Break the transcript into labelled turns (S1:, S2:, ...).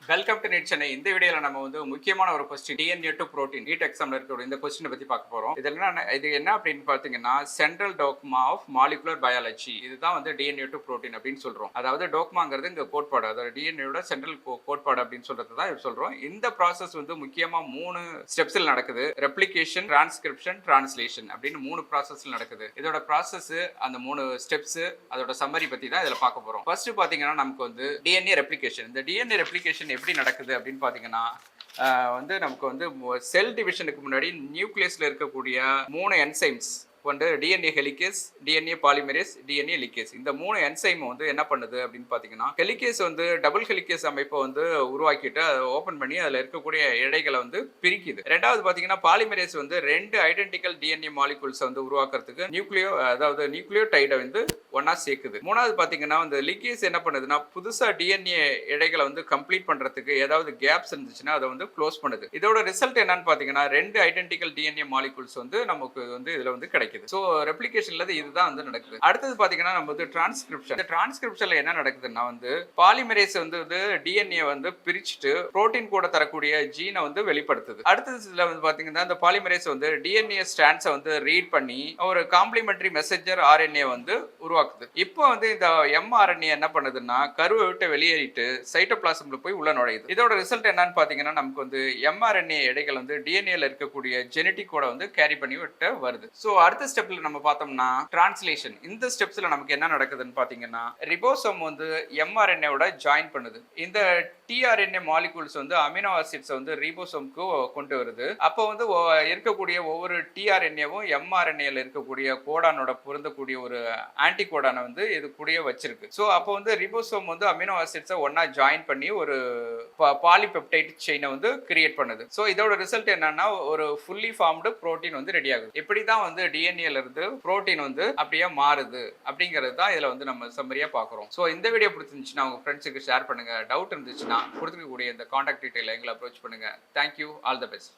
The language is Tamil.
S1: Welcome to net Chennai. இந்த வீடியோல நம்ம வந்து முக்கியமான ஒரு question DNA to protein NEET எக்ஸாம்ல இருக்கிற இந்த கொஸ்டினை பத்தி பார்க்க போறோம். இது என்ன அப்படின்னு பாத்தீங்கன்னா central dogma of molecular biology. இதுதான் வந்து டிஎன்ஏ டு புரோட்டீன் அப்படின்னு சொல்றோம். அதாவது டோக்மாங்கிறது இங்க கோட்பாடு, அதாவது டிஎன்ஏயோட சென்ட்ரல் கோட்பாடு அப்படின்னு சொல்றது தான் சொல்றோம். இந்த ப்ராசஸ் வந்து முக்கியமா 3 ஸ்டெப்ஸ்ல நடக்குது. ரெப்ளிகேஷன், டிரான்ஸ்கிரிப்ஷன், டிரான்ஸ்லேஷன் அப்படின்னு 3 ப்ராசஸ்ல நடக்குது. இதோட ப்ராசஸ், அந்த 3 ஸ்டெப்ஸ், அதோட சம்மரி பத்தி தான் இதுல பார்க்க போறோம். ஃபர்ஸ்ட் பாத்தீங்கன்னா நமக்கு வந்து டிஎன்ஏ ரெப்ளிகேஷன். இந்த டிஎன்ஏ ரெப்ளிகேஷன் எப்படி நடக்குது அப்படின்னு பார்த்தீங்கன்னா வந்து நமக்கு வந்து செல் டிவிஷனுக்கு முன்னாடி நியூக்ளியஸில் இருக்கக்கூடிய 3 என்சைம்ஸ் வந்து DNA helicase, DNA polymerase, DNA ligase, இந்த 3 என்சைம் வந்து என்ன பண்ணுது அப்படின்னு பார்த்தீங்கன்னா ஹெலிகேஸ் வந்து டபுள் ஹெலிகேஸ் அமைப்பை வந்து உருவாக்கிட்டு அதை ஓப்பன் பண்ணி அதில் இருக்கக்கூடிய இழைகளை வந்து பிரிக்குது. ரெண்டாவது பார்த்தீங்கன்னா பாலிமரேஸ் வந்து 2 ஐடென்டிக்கல் டிஎன்ஏ மாலிகூல்ஸ் வந்து உருவாக்குறதுக்கு நியூக்ளியோடைடை வந்து ஒன்னா சேர்க்குது. மூணாவது பார்த்தீங்கன்னா இந்த லிகேஸ் என்ன பண்ணுதுன்னா புதுசாக டிஎன்ஏ இழைகளை வந்து கம்ப்ளீட் பண்ணுறதுக்கு ஏதாவது கேப்ஸ் இருந்துச்சுன்னா அதை வந்து க்ளோஸ் பண்ணுது. இதோட ரிசல்ட் என்னன்னு பார்த்தீங்கன்னா 2 ஐடென்டிக்கல் டிஎன்ஏ மாலிகூல்ஸ் வந்து நமக்கு வந்து இதில் வந்து கிடைக்குது. ஸோ ரெப்ளிகேஷன்ல இதுதான் வந்து நடக்குது. அடுத்தது பாத்தீங்கன்னா நம்ம வந்து டிரான்ஸ்கிரிப்ஷன். இந்த டிரான்ஸ்கிரிப்ஷன்ல என்ன நடக்குதுன்னா வந்து பாலிமரேஸ் வந்து டிஎன்ஏ வந்து பிரிச்சுட்டு புரோட்டீன் கூட தரக்கூடிய ஜீனை வந்து வெளிப்படுத்துது. அடுத்ததுல வந்து பாத்தீங்கன்னா இந்த பாலிமரேஸ் வந்து டிஎன்ஏ ஸ்ட்ராண்ட்ஸை வந்து ரீட் பண்ணி ஒரு காம்ப்ளிமெண்டரி மெசேஞ்சர் ஆர்என்ஏ வந்து உருவாக்குது. இப்போ வந்து இந்த எம்ஆர்என்ஏ என்ன பண்ணுதுன்னா கருவை விட்டு வெளியேறிட்டு சைட்டோபிளாசம்ல போய் உள்ள நுழையுது. இதோட ரிசல்ட் என்னன்னு பாத்தீங்கன்னா நமக்கு வந்து எம்ஆர்என்ஏ இடைகள் வந்து டிஎன்ஏல இருக்கக்கூடிய ஜெனட்டிக் கோட வந்து கேரி பண்ணி விட்டு வருது. ஸோ அடுத்த ஸ்டெப்ல நம்ம பார்த்தோம்னா டிரான்ஸ்லேஷன். இந்த ஸ்டெப்ஸ்ல நமக்கு என்ன நடக்குதுன்னு பாத்தீங்கன்னா ரிபோசோம் வந்து எம்ஆர்என்ஏவோட ஜாயின் பண்ணுது. இந்த டிஆர்என்ஏ மாலிகூல்ஸ் வந்து அமினோ ஆசிட்ஸ் வந்து ரிபோசோம்க்கு கொண்டு வருது. அப்போ வந்து இருக்கக்கூடிய ஒவ்வொரு டிஆர்என்ஏவும் எம்ஆர்என்ஏல இருக்கக்கூடிய கோடானோட பொருந்தக்கூடிய ஒரு ஆன்டி கோடானை வந்து இது கூடயே வச்சிருக்கு. ஸோ அப்போ வந்து ரிபோசோம் வந்து அமினோ ஆசிட்ஸை ஒன்னா ஜாயின் பண்ணி ஒரு பாலிபெப்டைட் செயினை வந்து கிரியேட் பண்ணுது. ஸோ இதோட ரிசல்ட் என்னன்னா ஒரு ஃபுல்லி ஃபார்ம்டு புரோட்டீன் வந்து ரெடி ஆகுது. இப்படிதான் வந்து டிஎன்ஏல இருந்து புரோட்டீன் வந்து அப்படியே மாறுது அப்படிங்கிறது தான் இதுல வந்து நம்ம சம்மரியா பார்க்குறோம். ஸோ இந்த வீடியோ பிடிச்சிருந்துச்சுன்னா உங்க ஃப்ரெண்ட்ஸுக்கு ஷேர் பண்ணுங்க. டவுட் இருந்துச்சுன்னா கொடுத்துருக்கக்கூடிய இந்த கான்டாக்ட் டீடைல் எங்களை அப்ரோச் பண்ணுங்க. தேங்க்யூ. All the best.